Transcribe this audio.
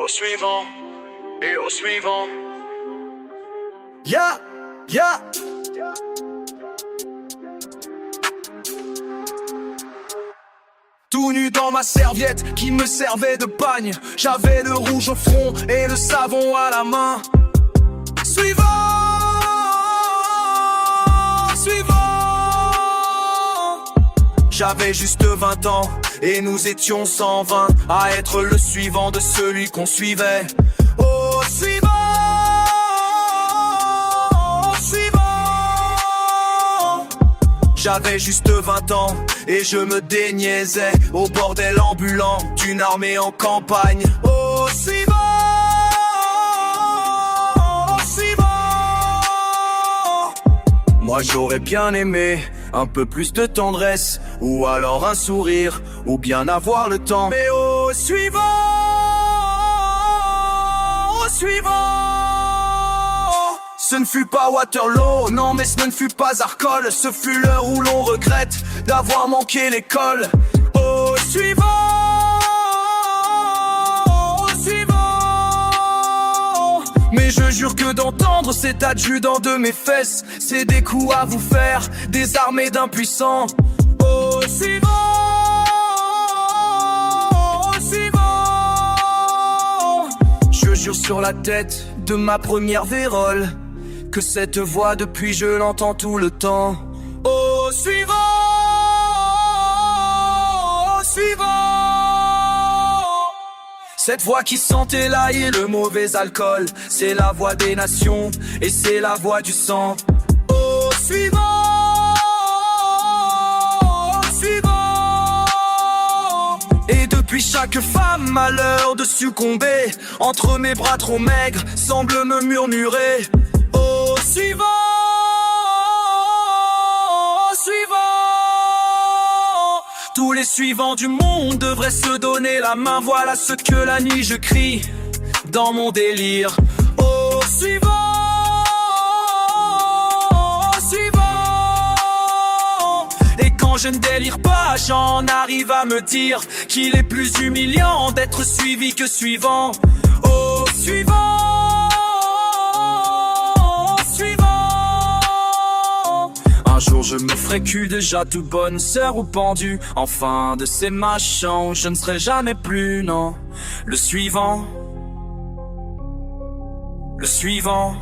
Au suivant et au suivant. Ya, ya. Tout nu dans ma serviette qui me servait de pagne. J'avais le rouge au front et le savon à la main. Suivant, suivant. J'avais juste 20 ans et nous étions 120 à être le suivant de celui qu'on suivait. Oh, suivant, suivant. J'avais juste 20 ans et je me déniaisais au bordel ambulant d'une armée en campagne. Oh, suivant, suivant. Moi j'aurais bien aimé un peu plus de tendresse, ou alors un sourire, ou bien avoir le temps. Mais au suivant, au suivant. Ce ne fut pas Waterloo, non mais ce ne fut pas Arcole. Ce fut l'heure où l'on regrette d'avoir manqué l'école. Au suivant, au suivant. Mais je jure que d'entendre cet adjudant de mes fesses, c'est des coups à vous faire, des armées d'impuissants. Au suivant, au suivant. Je jure sur la tête de ma première vérole que cette voix depuis je l'entends tout le temps. Au suivant, au suivant. Cette voix qui sentait l'ail et le mauvais alcool, c'est la voix des nations et c'est la voix du sang. Au suivant, au suivant. Et depuis chaque femme a l'heure de succomber, entre mes bras trop maigres semble me murmurer. Au suivant, au suivant. Tous les suivants du monde devraient se donner la main. Voilà ce que la nuit je crie dans mon délire. Au suivant, au suivant. Et quand je ne délire pas, j'en arrive à me dire qu'il est plus humiliant d'être suivi que suivant. Au suivant, un jour je me ferai cul déjà toute bonne sœur ou pendu. Enfin de ces machins je ne serai jamais plus, non. Le suivant, le suivant.